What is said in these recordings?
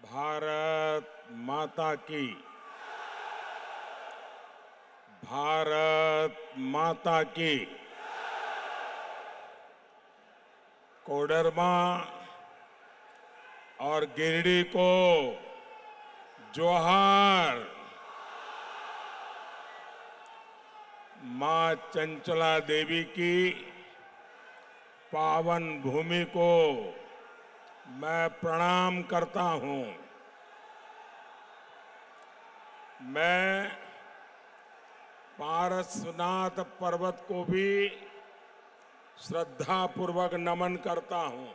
भारत माता की। भारत माता की। कोडरमा और गिरिडीह को जोहार। मां चंचला देवी की पावन भूमि को मैं प्रणाम करता हूं। मैं पारसनाथ पर्वत को भी श्रद्धापूर्वक नमन करता हूं।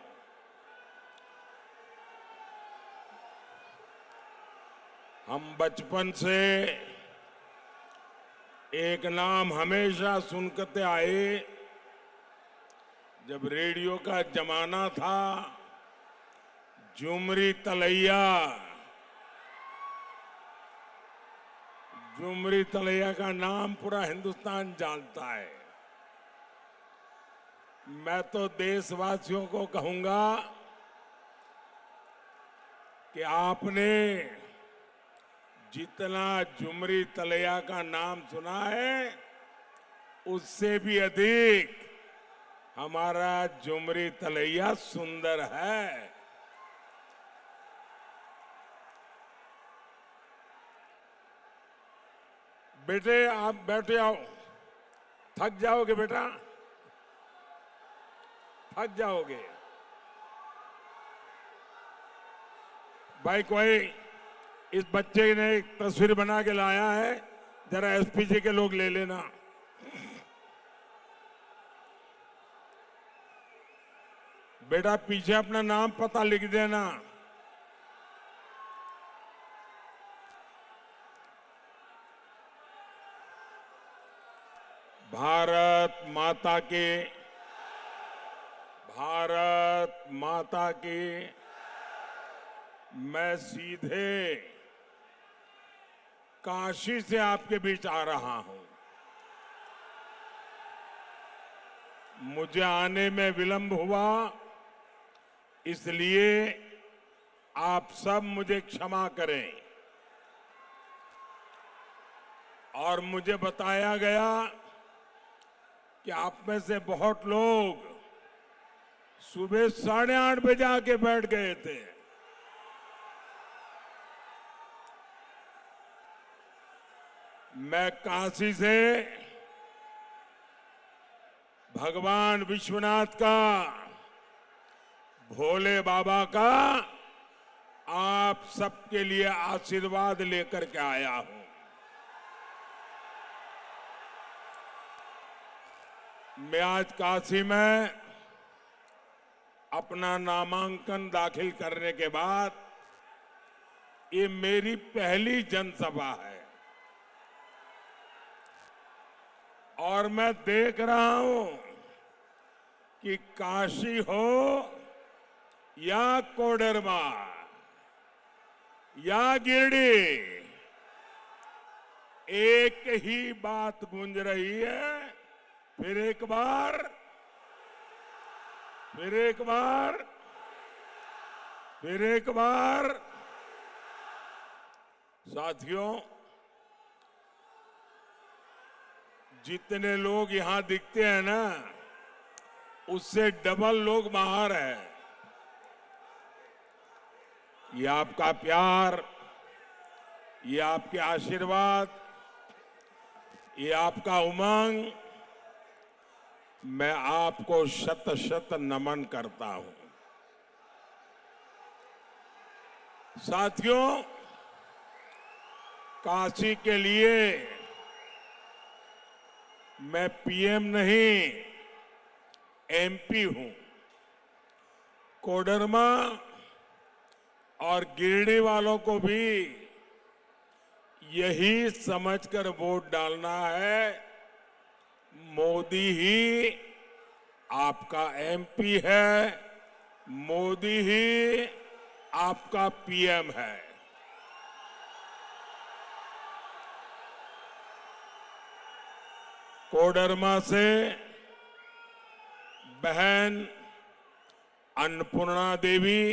हम बचपन से एक नाम हमेशा सुनते आए। जब रेडियो का जमाना था, झुमरी तलैया। झुमरी तलैया का नाम पूरा हिंदुस्तान जानता है। मैं तो देशवासियों को कहूंगा कि आपने जितना झुमरी तलैया का नाम सुना है, उससे भी अधिक हमारा झुमरी तलैया सुंदर है। बेटे, आप बैठे आओ। थक जाओगे बेटा, थक जाओगे। भाई, कोई इस बच्चे ने एक तस्वीर बना के लाया है, जरा एसपीजी के लोग ले लेना। बेटा, पीछे अपना नाम पता लिख देना। भारत माता की। भारत माता की। मैं सीधे काशी से आपके बीच आ रहा हूं। मुझे आने में विलंब हुआ, इसलिए आप सब मुझे क्षमा करें। और मुझे बताया गया कि आप में से बहुत लोग सुबह 8:30 बजे आके बैठ गए थे। मैं काशी से भगवान विश्वनाथ का, भोले बाबा का आप सबके लिए आशीर्वाद लेकर के आया हूं। मैं आज काशी में अपना नामांकन दाखिल करने के बाद ये मेरी पहली जनसभा है। और मैं देख रहा हूं कि काशी हो या कोडरमा या गिरिडीह, एक ही बात गूंज रही है। फिर एक बार, फिर एक बार, फिर एक बार। साथियों, जितने लोग यहां दिखते हैं ना, उससे डबल लोग बाहर हैं। ये आपका प्यार, ये आपके आशीर्वाद, ये आपका उमंग, मैं आपको शत शत नमन करता हूं। साथियों, काशी के लिए मैं पीएम नहीं, एमपी हूं। कोडरमा और गिरिडीह वालों को भी यही समझकर वोट डालना है। मोदी ही आपका एमपी है, मोदी ही आपका पीएम है। कोडरमा से बहन अन्नपूर्णा देवी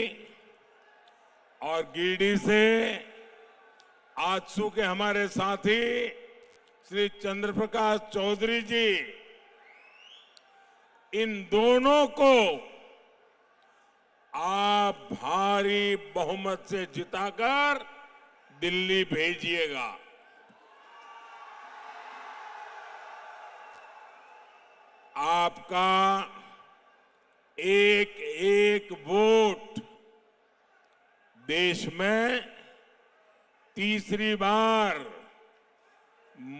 और गिरिडीह से आजसू के हमारे साथी श्री चंद्रप्रकाश चौधरी जी, इन दोनों को आप भारी बहुमत से जिताकर दिल्ली भेजिएगा। आपका एक एक वोट देश में तीसरी बार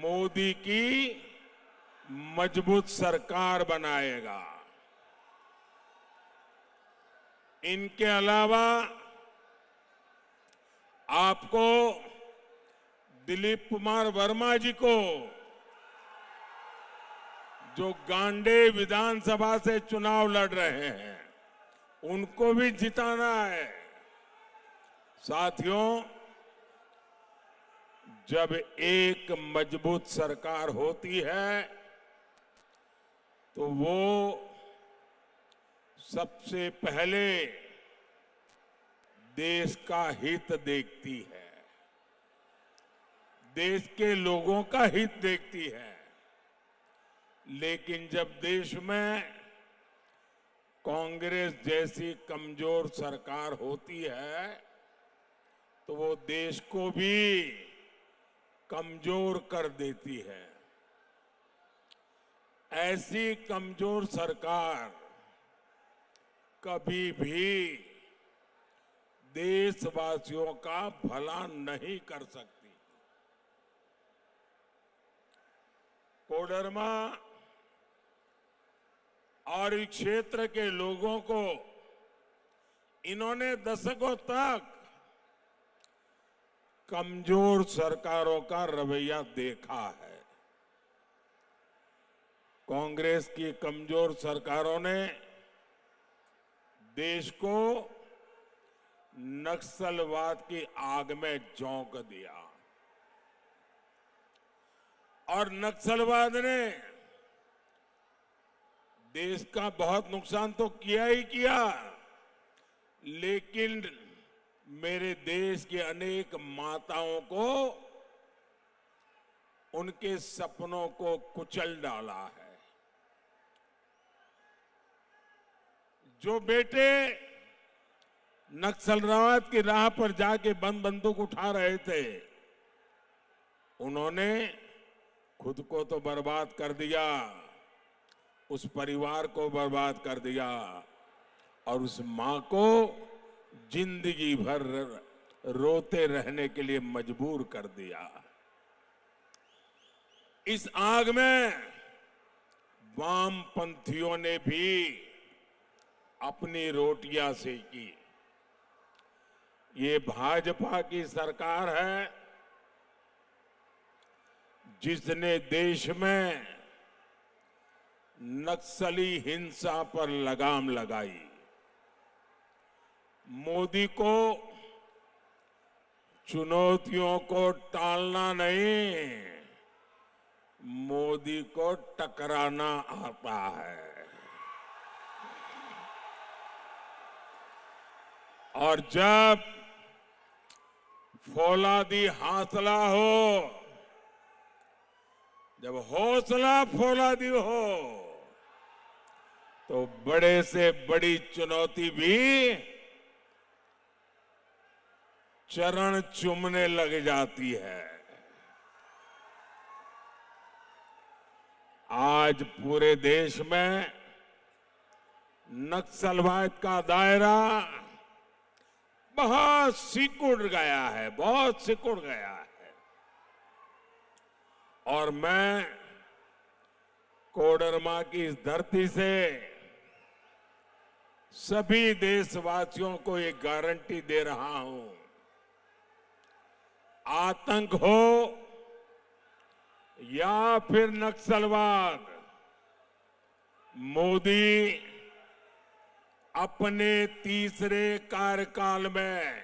मोदी की मजबूत सरकार बनाएगा। इनके अलावा आपको दिलीप कुमार वर्मा जी को, जो गांडे विधानसभा से चुनाव लड़ रहे हैं, उनको भी जिताना है। साथियों, जब एक मजबूत सरकार होती है तो वो सबसे पहले देश का हित देखती है, देश के लोगों का हित देखती है। लेकिन जब देश में कांग्रेस जैसी कमजोर सरकार होती है तो वो देश को भी कमजोर कर देती है। ऐसी कमजोर सरकार कभी भी देशवासियों का भला नहीं कर सकती। कोडरमा और इस क्षेत्र के लोगों को इन्होंने दशकों तक कमजोर सरकारों का रवैया देखा है। कांग्रेस की कमजोर सरकारों ने देश को नक्सलवाद की आग में झोंक दिया और नक्सलवाद ने देश का बहुत नुकसान तो किया ही किया, लेकिन मेरे देश के अनेक माताओं को, उनके सपनों को कुचल डाला है। जो बेटे नक्सलवाद की राह पर जाके बंदूक उठा रहे थे, उन्होंने खुद को तो बर्बाद कर दिया, उस परिवार को बर्बाद कर दिया और उस मां को जिंदगी भर रोते रहने के लिए मजबूर कर दिया। इस आग में वामपंथियों ने भी अपनी रोटियां सेकी। ये भाजपा की सरकार है जिसने देश में नक्सली हिंसा पर लगाम लगाई। मोदी को चुनौतियों को टालना नहीं, मोदी को टकराना आता है। और जब फौलादी हौसला हो, जब हौसला फौलादी हो, तो बड़े से बड़ी चुनौती भी चरण चूमने लग जाती है। आज पूरे देश में नक्सलवाद का दायरा बहुत सिकुड़ गया है, बहुत सिकुड़ गया है। और मैं कोडरमा की इस धरती से सभी देशवासियों को एक गारंटी दे रहा हूं, आतंक हो या फिर नक्सलवाद, मोदी अपने तीसरे कार्यकाल में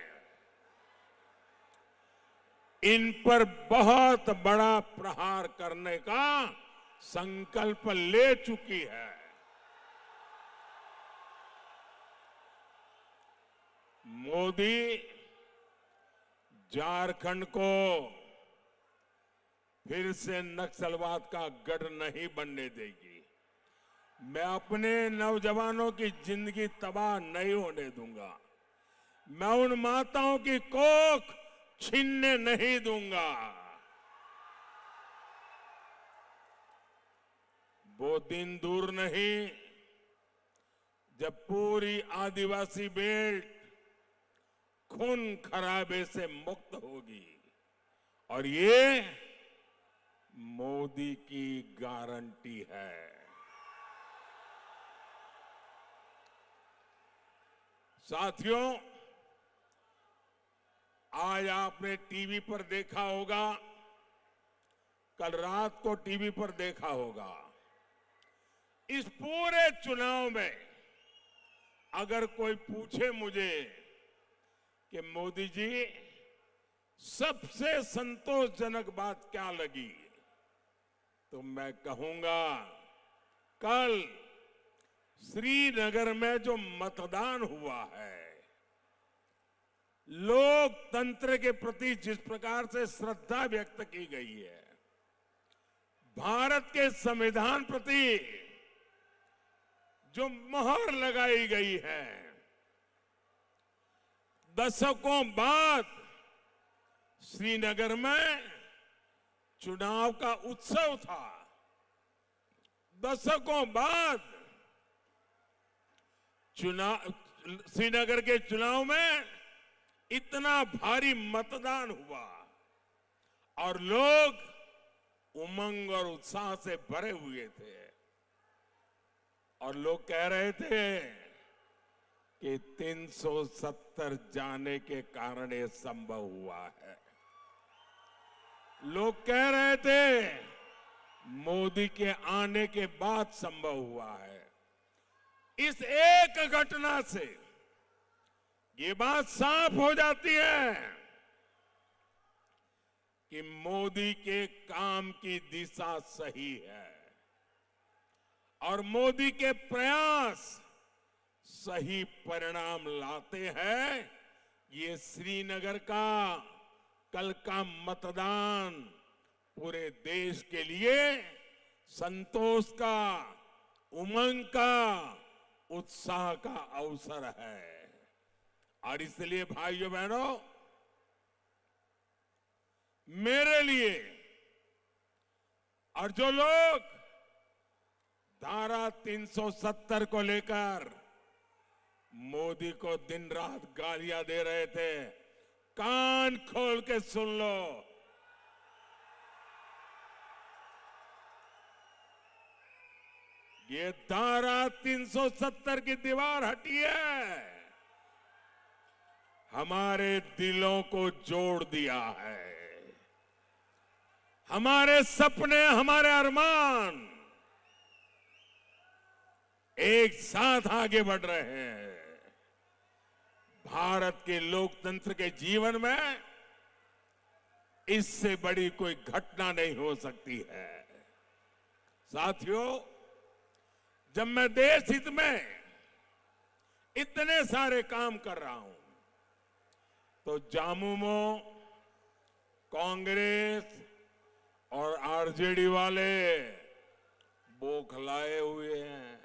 इन पर बहुत बड़ा प्रहार करने का संकल्प ले चुकी है। मोदी झारखंड को फिर से नक्सलवाद का गढ़ नहीं बनने देगी। मैं अपने नौजवानों की जिंदगी तबाह नहीं होने दूंगा। मैं उन माताओं की कोख छीनने नहीं दूंगा। वो दिन दूर नहीं जब पूरी आदिवासी बेल्ट खून खराबे से मुक्त होगी, और ये मोदी की गारंटी है। साथियों, आज आपने टीवी पर देखा होगा, कल रात को टीवी पर देखा होगा, इस पूरे चुनाव में अगर कोई पूछे मुझे कि मोदी जी सबसे संतोषजनक बात क्या लगी, तो मैं कहूंगा कल श्रीनगर में जो मतदान हुआ है, लोकतंत्र के प्रति जिस प्रकार से श्रद्धा व्यक्त की गई है, भारत के संविधान प्रति जो मोहर लगाई गई है, दशकों बाद श्रीनगर में चुनाव का उत्सव था। दशकों बाद श्रीनगर के चुनाव में इतना भारी मतदान हुआ और लोग उमंग और उत्साह से भरे हुए थे, और लोग कह रहे थे कि 370 जाने के कारण ये संभव हुआ है। लोग कह रहे थे मोदी के आने के बाद संभव हुआ है। इस एक घटना से ये बात साफ हो जाती है कि मोदी के काम की दिशा सही है और मोदी के प्रयास सही परिणाम लाते हैं। ये श्रीनगर का कल का मतदान पूरे देश के लिए संतोष का, उमंग का, उत्साह का अवसर है। और इसलिए भाइयों बहनों, मेरे लिए और जो लोग धारा 370 को लेकर मोदी को दिन रात गालियां दे रहे थे, कान खोल के सुन लो। ये धारा 370 की दीवार हटी है, हमारे दिलों को जोड़ दिया है। हमारे सपने, हमारे अरमान एक साथ आगे बढ़ रहे हैं। भारत के लोकतंत्र के जीवन में इससे बड़ी कोई घटना नहीं हो सकती है। साथियों, जब मैं देश हित में इतने सारे काम कर रहा हूं, तो जामुमो कांग्रेस और आरजेडी वाले बौखलाए हुए हैं,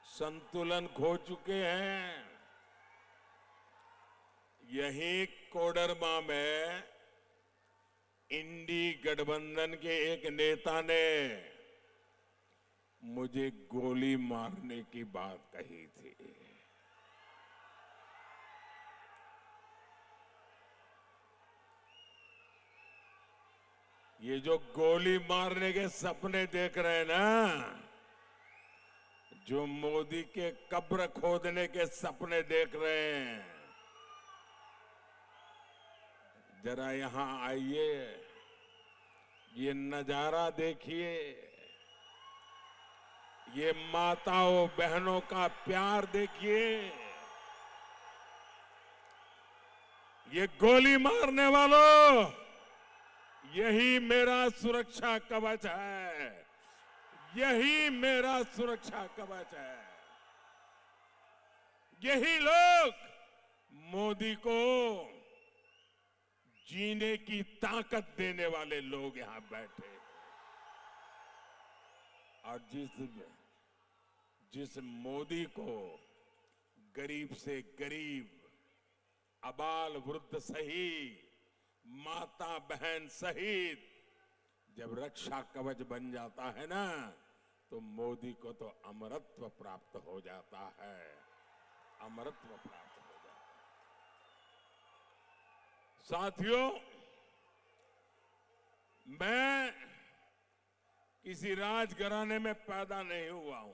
संतुलन खो चुके हैं। यही कोडरमा में इंडी गठबंधन के एक नेता ने मुझे गोली मारने की बात कही थी। ये जो गोली मारने के सपने देख रहे हैं ना, जो मोदी के कब्र खोदने के सपने देख रहे हैं, जरा यहां आइए, ये नजारा देखिए, ये माताओं बहनों का प्यार देखिए। ये गोली मारने वालों, यही मेरा सुरक्षा कवच है, यही मेरा सुरक्षा कवच है। यही लोग मोदी को जीने की ताकत देने वाले लोग यहां बैठे। और जिस मोदी को गरीब से गरीब, अबाल वृद्ध सहित, माता बहन सहित जब रक्षा कवच बन जाता है ना, तो मोदी को तो अमरत्व प्राप्त हो जाता है, अमरत्व प्राप्त हो जाता है। साथियों, मैं किसी राजघराने में पैदा नहीं हुआ हूं,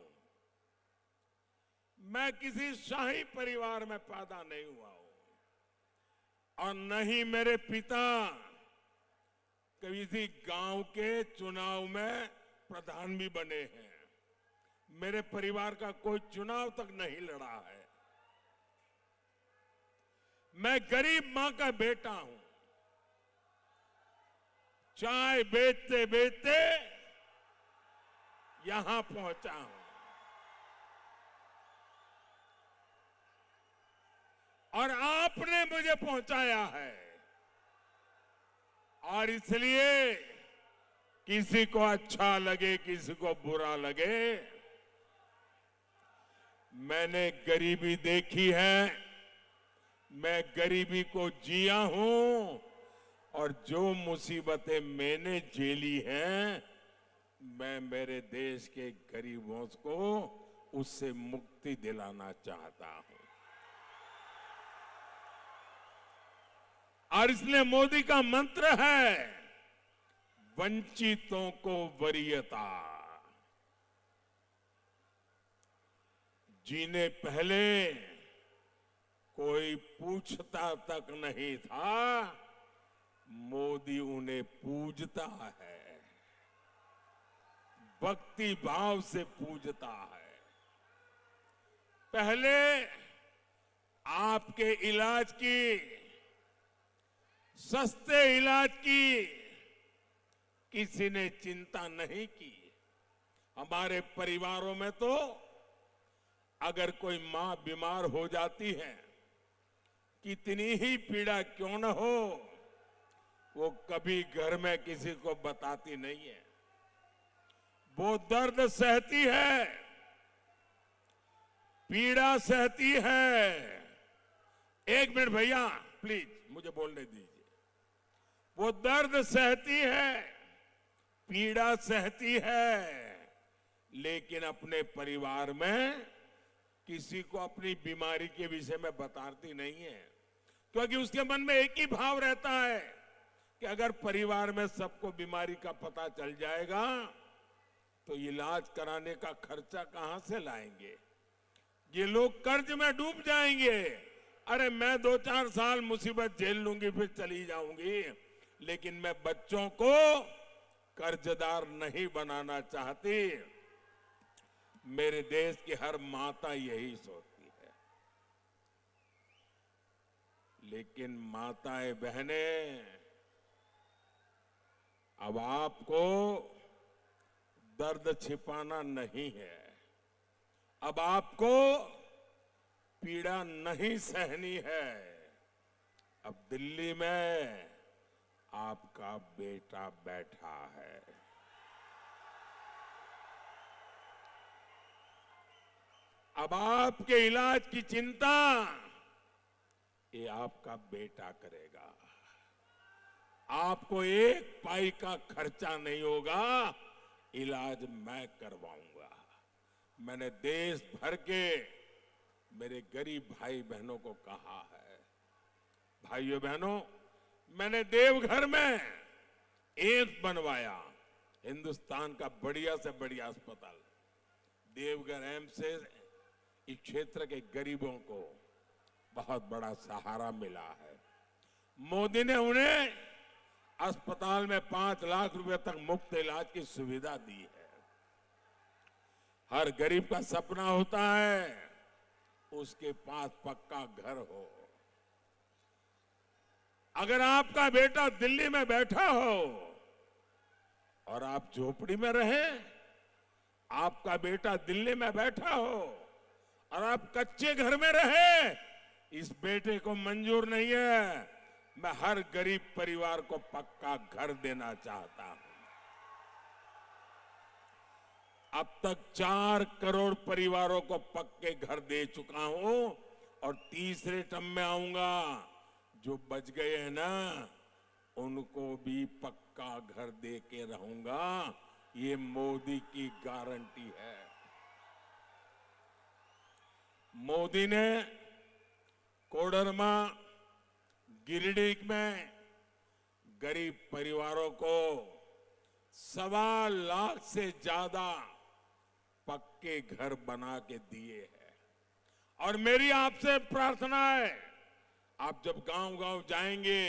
मैं किसी शाही परिवार में पैदा नहीं हुआ हूं, और न ही मेरे पिता किसी गांव के चुनाव में प्रधान भी बने हैं। मेरे परिवार का कोई चुनाव तक नहीं लड़ा है। मैं गरीब मां का बेटा हूं। चाय बेचते बेचते यहां पहुंचा हूं, और आपने मुझे पहुंचाया है। और इसलिए किसी को अच्छा लगे, किसी को बुरा लगे, मैंने गरीबी देखी है, मैं गरीबी को जिया हूं, और जो मुसीबतें मैंने झेली हैं, मैं मेरे देश के गरीबों को उससे मुक्ति दिलाना चाहता हूं। और इसलिए मोदी का मंत्र है, वंचितों को वरीयता। जिन्हें पहले कोई पूछता तक नहीं था, मोदी उन्हें पूजता है, भक्ति भाव से पूजता है। पहले आपके इलाज की, सस्ते इलाज की किसी ने चिंता नहीं की। हमारे परिवारों में तो अगर कोई मां बीमार हो जाती है, कितनी ही पीड़ा क्यों न हो, वो कभी घर में किसी को बताती नहीं है। वो दर्द सहती है, पीड़ा सहती है। एक मिनट भैया, प्लीज मुझे बोलने दीजिए। वो दर्द सहती है, पीड़ा सहती है, लेकिन अपने परिवार में किसी को अपनी बीमारी के विषय में बताती नहीं है, क्योंकि उसके मन में एक ही भाव रहता है कि अगर परिवार में सबको बीमारी का पता चल जाएगा तो इलाज कराने का खर्चा कहां से लाएंगे। ये लोग कर्ज में डूब जाएंगे। अरे मैं 2-4 साल मुसीबत झेल लूंगी, फिर चली जाऊंगी, लेकिन मैं बच्चों को कर्जदार नहीं बनाना चाहती। मेरे देश की हर माता यही सोचती है। लेकिन माताएं बहनें, अब आपको दर्द छिपाना नहीं है, अब आपको पीड़ा नहीं सहनी है। अब दिल्ली में आपका बेटा बैठा है। अब आपके इलाज की चिंता ये आपका बेटा करेगा। आपको एक पाई का खर्चा नहीं होगा, इलाज मैं करवाऊंगा। मैंने देश भर के मेरे गरीब भाई बहनों को कहा है, भाइयों बहनों, मैंने देवघर में एम्स बनवाया, हिंदुस्तान का बढ़िया से बढ़िया अस्पताल। देवघर एम्स से इस क्षेत्र के गरीबों को बहुत बड़ा सहारा मिला है। मोदी ने उन्हें अस्पताल में 5 लाख रुपए तक मुफ्त इलाज की सुविधा दी है। हर गरीब का सपना होता है उसके पास पक्का घर हो। अगर आपका बेटा दिल्ली में बैठा हो और आप झोपड़ी में रहे, आपका बेटा दिल्ली में बैठा हो और आप कच्चे घर में रहे, इस बेटे को मंजूर नहीं है मैं हर गरीब परिवार को पक्का घर देना चाहता हूं। अब तक 4 करोड़ परिवारों को पक्के घर दे चुका हूं और तीसरे टर्म में आऊंगा। जो बच गए हैं ना, उनको भी पक्का घर दे के रहूंगा। ये मोदी की गारंटी है। मोदी ने कोडरमा, गिरिडीह में गरीब परिवारों को 1.25 लाख से ज्यादा पक्के घर बना के दिए हैं। और मेरी आपसे प्रार्थना है, आप जब गांव-गांव जाएंगे,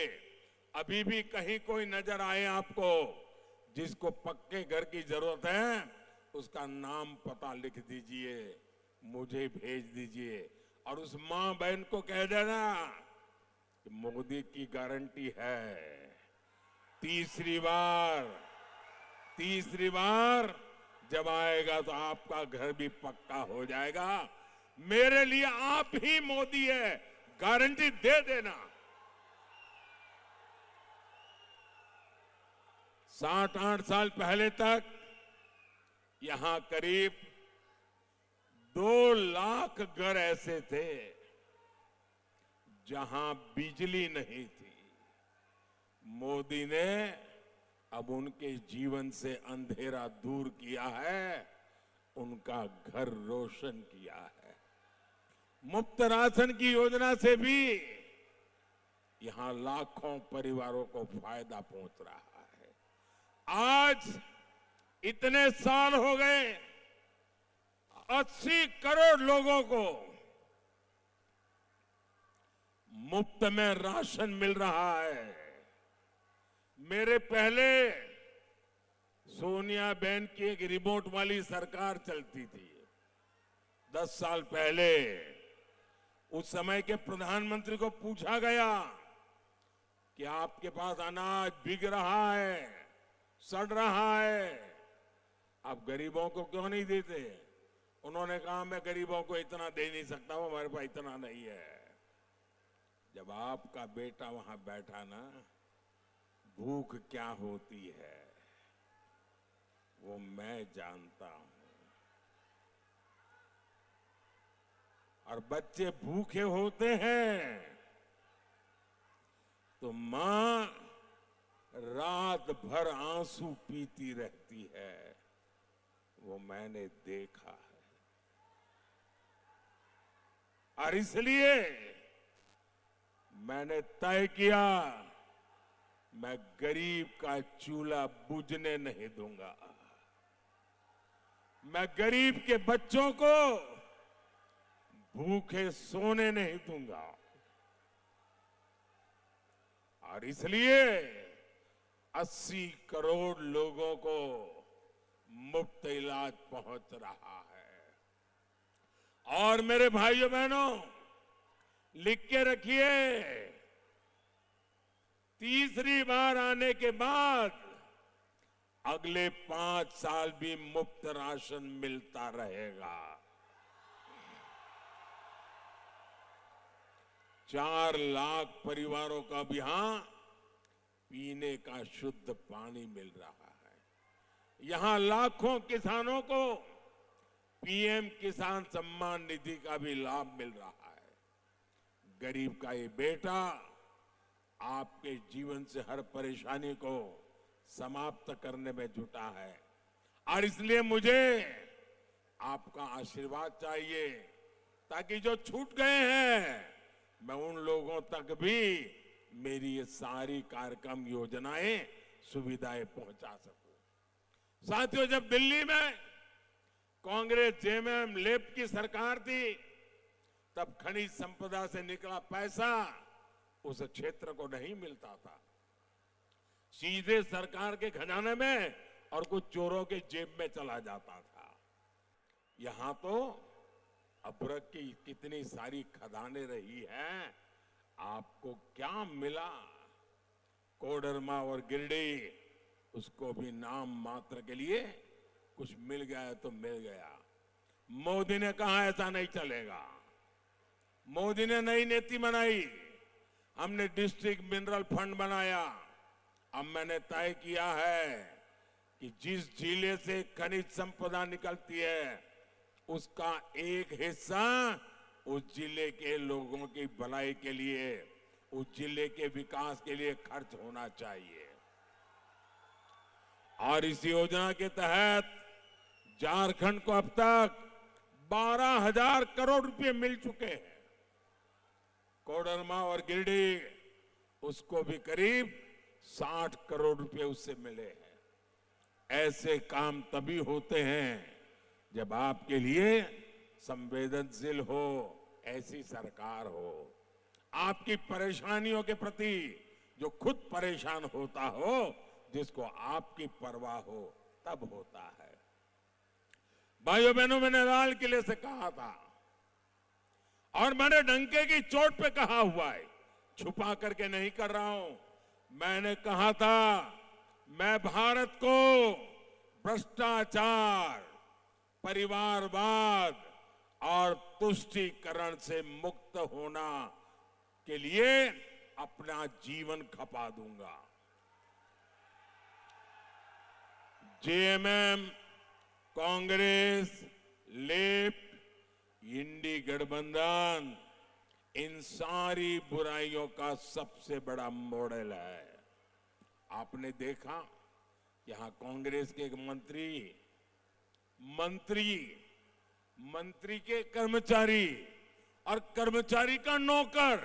अभी भी कहीं कोई नजर आए आपको जिसको पक्के घर की जरूरत है, उसका नाम पता लिख दीजिए, मुझे भेज दीजिए और उस मां बहन को कह देना कि मोदी की गारंटी है। तीसरी बार जब आएगा तो आपका घर भी पक्का हो जाएगा। मेरे लिए आप ही मोदी है, गारंटी दे देना। 7-8 साल पहले तक यहां करीब 2 लाख घर ऐसे थे जहां बिजली नहीं थी। मोदी ने अब उनके जीवन से अंधेरा दूर किया है, उनका घर रोशन किया है। मुफ्त राशन की योजना से भी यहां लाखों परिवारों को फायदा पहुंच रहा है। आज इतने साल हो गए, 80 करोड़ लोगों को मुफ्त में राशन मिल रहा है। मेरे पहले सोनिया बहन की एक रिमोट वाली सरकार चलती थी 10 साल पहले। उस समय के प्रधानमंत्री को पूछा गया कि आपके पास अनाज बिक रहा है, सड़ रहा है, आप गरीबों को क्यों नहीं देते? उन्होंने कहा मैं गरीबों को इतना दे नहीं सकता हूं, हमारे पास इतना नहीं है। जब आपका बेटा वहां बैठा ना, भूख क्या होती है वो मैं जानता हूं। और बच्चे भूखे होते हैं तो मां रात भर आंसू पीती रहती है, वो मैंने देखा है। और इसलिए मैंने तय किया, मैं गरीब का चूल्हा बुझने नहीं दूंगा। मैं गरीब के बच्चों को भूखे सोने नहीं दूंगा। और इसलिए 80 करोड़ लोगों को मुफ्त इलाज पहुंच रहा है। और मेरे भाइयों बहनों, लिख के रखिए, तीसरी बार आने के बाद अगले 5 साल भी मुफ्त राशन मिलता रहेगा। 4 लाख परिवारों का भी यहां पीने का शुद्ध पानी मिल रहा है। यहां लाखों किसानों को पीएम किसान सम्मान निधि का भी लाभ मिल रहा है। गरीब का ये बेटा आपके जीवन से हर परेशानी को समाप्त करने में जुटा है। और इसलिए मुझे आपका आशीर्वाद चाहिए, ताकि जो छूट गए हैं मैं उन लोगों तक भी मेरी ये सारी कार्यक्रम योजनाएं सुविधाएं पहुंचा सकूं। साथियों, जब दिल्ली में कांग्रेस जेएमएम लेफ्ट की सरकार थी, तब खनिज संपदा से निकला पैसा उस क्षेत्र को नहीं मिलता था, सीधे सरकार के खजाने में और कुछ चोरों के जेब में चला जाता था। यहां तो अभ्रक की कितनी सारी खदानें रही हैं, आपको क्या मिला? कोडरमा और गिरिडीह, उसको भी नाम मात्र के लिए कुछ मिल गया तो मिल गया। मोदी ने कहा ऐसा नहीं चलेगा। मोदी ने नई नीति बनाई, हमने डिस्ट्रिक्ट मिनरल फंड बनाया। अब मैंने तय किया है कि जिस जिले से खनिज संपदा निकलती है उसका एक हिस्सा उस जिले के लोगों की भलाई के लिए, उस जिले के विकास के लिए खर्च होना चाहिए। और इस योजना के तहत झारखंड को अब तक 12,000 करोड़ रुपए मिल चुके हैं। कोडरमा और गिरिडीह उसको भी करीब 60 करोड़ रुपए उससे मिले हैं। ऐसे काम तभी होते हैं जब आपके लिए संवेदनशील हो, ऐसी सरकार हो, आपकी परेशानियों के प्रति जो खुद परेशान होता हो, जिसको आपकी परवाह हो, तब होता है। भाइयों बहनों, मैंने लाल किले से कहा था और मैंने डंके की चोट पे कहा हुआ है, छुपा करके नहीं कर रहा हूं। मैंने कहा था मैं भारत को भ्रष्टाचार, परिवारवाद और तुष्टीकरण से मुक्त होना के लिए अपना जीवन खपा दूंगा। जेएमएम, कांग्रेस, लेफ्ट, इंडी गठबंधन इन सारी बुराइयों का सबसे बड़ा मॉडल है। आपने देखा यहां कांग्रेस के एक मंत्री के कर्मचारी और कर्मचारी का नौकर,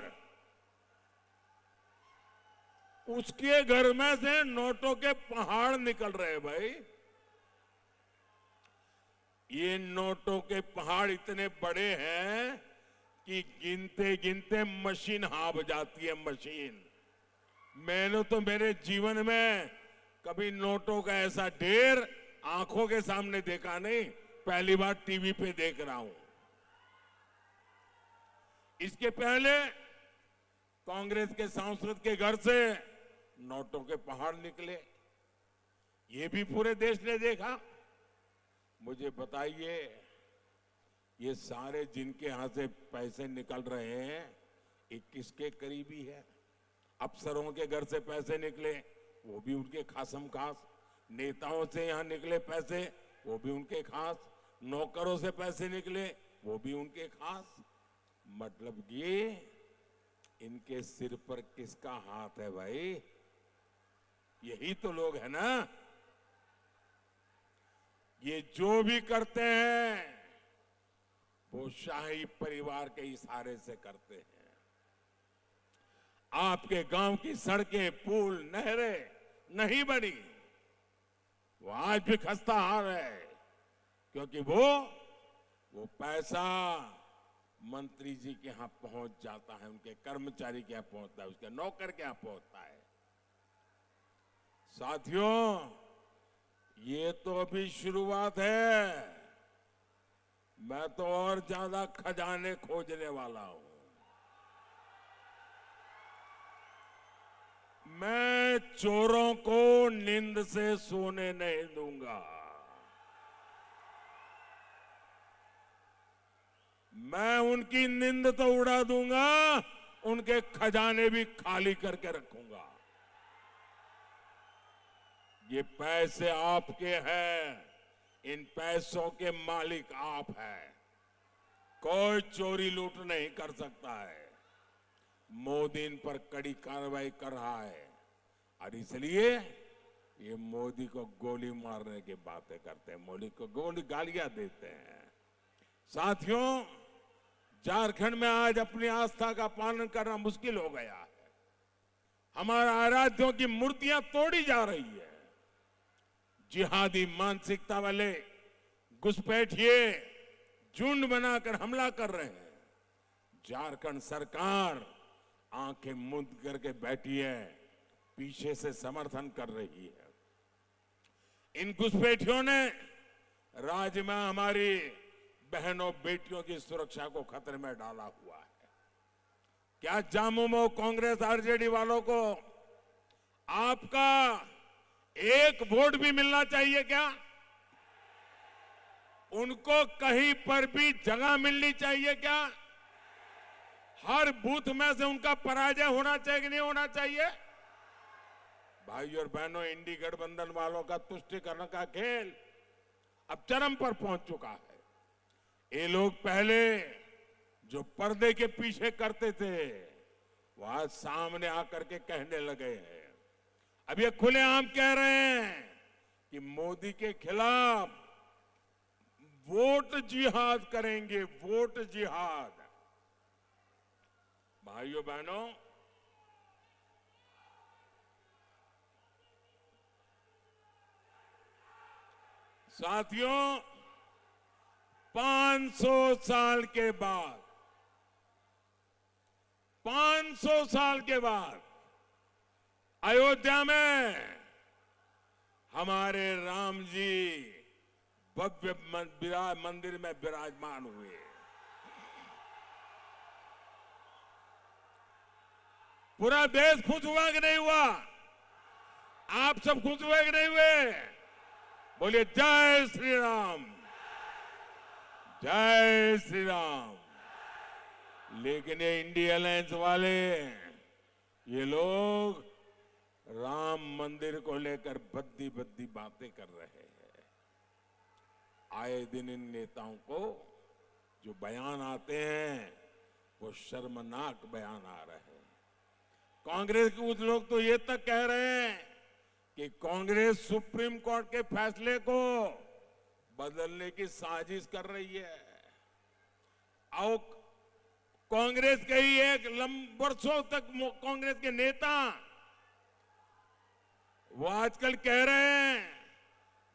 उसके घर में से नोटों के पहाड़ निकल रहे। भाई, ये नोटों के पहाड़ इतने बड़े हैं कि गिनते गिनते मशीन हाँफ जाती है। मशीन, मैंने तो मेरे जीवन में कभी नोटों का ऐसा ढेर आंखों के सामने देखा नहीं, पहली बार टीवी पे देख रहा हूं। इसके पहले कांग्रेस के सांसद के घर से नोटों के पहाड़ निकले, ये भी पूरे देश ने देखा। मुझे बताइए, ये सारे जिनके यहां से पैसे निकल रहे हैं, ये किसके करीबी है? अफसरों के घर से पैसे निकले, वो भी उनके खासम खास। नेताओं से यहां निकले पैसे, वो भी उनके खास। नौकरों से पैसे निकले, वो भी उनके खास। मतलब ये इनके सिर पर किसका हाथ है भाई? यही तो लोग है ना। ये जो भी करते हैं वो शाही परिवार के इशारे से करते हैं। आपके गांव की सड़कें, पुल, नहरें नहीं बनी, वो आज भी खस्ता हाल है, क्योंकि वो पैसा मंत्री जी के यहां पहुंच जाता है, उनके कर्मचारी के यहां पहुंचता है, उसके नौकर के यहां पहुंचता है। साथियों, ये तो अभी शुरुआत है। मैं तो और ज्यादा खजाने खोजने वाला हूं। मैं चोरों को नींद से सोने नहीं दूंगा। मैं उनकी नींद तो उड़ा दूंगा, उनके खजाने भी खाली करके रखूंगा। ये पैसे आपके हैं, इन पैसों के मालिक आप हैं। कोई चोरी लूट नहीं कर सकता है। मोदी इन पर कड़ी कार्रवाई कर रहा है और इसलिए ये मोदी को गोली मारने की बातें करते हैं, मोदी को गोली गालियां देते हैं। साथियों, झारखंड में आज अपनी आस्था का पालन करना मुश्किल हो गया है। हमारे आराध्यों की मूर्तियां तोड़ी जा रही है। जिहादी मानसिकता वाले घुसपैठिए झुंड बनाकर हमला कर रहे हैं। झारखंड सरकार आंखें मूंद करके बैठी है, पीछे से समर्थन कर रही है। इन घुसपैठियों ने राज्य में हमारी बहनों बेटियों की सुरक्षा को खतरे में डाला हुआ है। क्या झामुमो कांग्रेस आरजेडी वालों को आपका एक वोट भी मिलना चाहिए क्या? उनको कहीं पर भी जगह मिलनी चाहिए क्या? हर बूथ में से उनका पराजय होना चाहिए कि नहीं होना चाहिए? भाई और बहनों, इंडी गठबंधन वालों का तुष्टीकरण का खेल अब चरम पर पहुंच चुका है। ये लोग पहले जो पर्दे के पीछे करते थे वो आज सामने आकर के कहने लगे हैं। अब ये खुलेआम कह रहे हैं कि मोदी के खिलाफ वोट जिहाद करेंगे, वोट जिहाद। भाइयों बहनों, साथियों, 500 साल के बाद 500 साल के बाद अयोध्या में हमारे राम जी भव्य मंदिर में विराजमान हुए। पूरा देश खुश हुआ कि नहीं हुआ? आप सब खुश हुए कि नहीं हुए? बोलिए जय श्री राम, जय श्री राम। लेकिन ये इंडिया अलायंस वाले, ये लोग राम मंदिर को लेकर बद्दी बद्दी बातें कर रहे हैं। आए दिन इन नेताओं को जो बयान आते हैं वो शर्मनाक बयान आ रहे हैं। कांग्रेस के कुछ लोग तो ये तक कह रहे हैं कि कांग्रेस सुप्रीम कोर्ट के फैसले को बदलने की साजिश कर रही है। और कांग्रेस के ही एक वर्षों तक कांग्रेस के नेता वो आजकल कह रहे हैं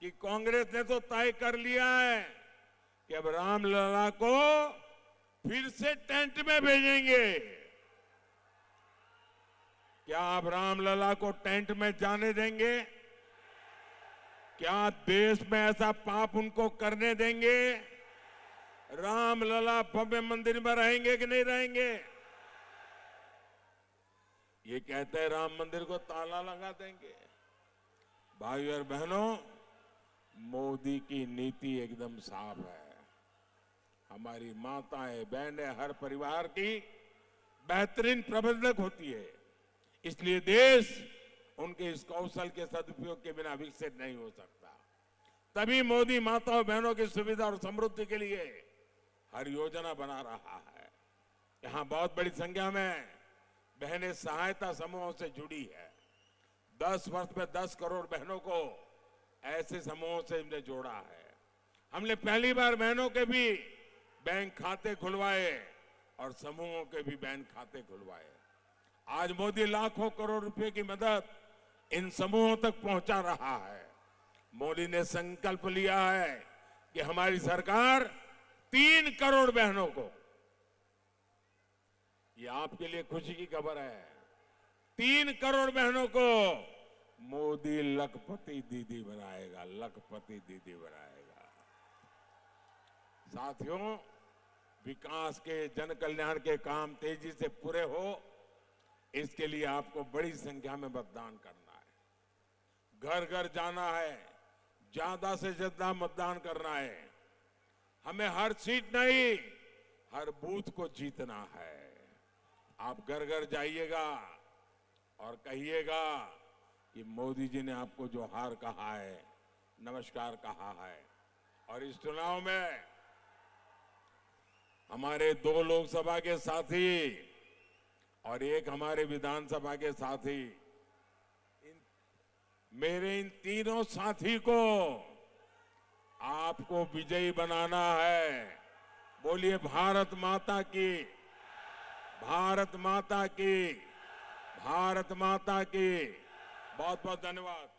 कि कांग्रेस ने तो तय कर लिया है कि अब रामलला को फिर से टेंट में भेजेंगे। क्या आप रामलला को टेंट में जाने देंगे? क्या देश में ऐसा पाप उनको करने देंगे? रामलला भव्य मंदिर में रहेंगे कि नहीं रहेंगे? ये कहते हैं राम मंदिर को ताला लगा देंगे। भाइयों और बहनों, मोदी की नीति एकदम साफ है। हमारी माताएं बहनें हर परिवार की बेहतरीन प्रबंधक होती है, इसलिए देश उनके इस कौशल के सदुपयोग के बिना विकसित नहीं हो सकता। तभी मोदी माताओं बहनों की सुविधा और समृद्धि के लिए हर योजना बना रहा है। यहां बहुत बड़ी संख्या में बहनें सहायता समूहों से जुड़ी है। 10 वर्ष में 10 करोड़ बहनों को ऐसे समूहों से हमने जोड़ा है। हमने पहली बार बहनों के भी बैंक खाते खुलवाए और समूहों के भी बैंक खाते खुलवाए। आज मोदी लाखों करोड़ रुपए की मदद इन समूहों तक पहुंचा रहा है। मोदी ने संकल्प लिया है कि हमारी सरकार 3 करोड़ बहनों को, ये आपके लिए खुशी की खबर है, 3 करोड़ बहनों को मोदी लखपति दीदी बनाएगा, लखपति दीदी बनाएगा। साथियों, विकास के, जन कल्याण के काम तेजी से पूरे हो, इसके लिए आपको बड़ी संख्या में मतदान करना है। घर घर जाना है, ज्यादा से ज्यादा मतदान करना है। हमें हर सीट नहीं, हर बूथ को जीतना है। आप घर घर जाइएगा और कहिएगा कि मोदी जी ने आपको जो हार कहा है, नमस्कार कहा है। और इस चुनाव में हमारे 2 लोकसभा के साथी और एक हमारे विधानसभा के साथी, मेरे इन तीनों साथी को आपको विजयी बनाना है। बोलिए भारत माता की, भारत माता की, भारत माता की। बहुत बहुत धन्यवाद।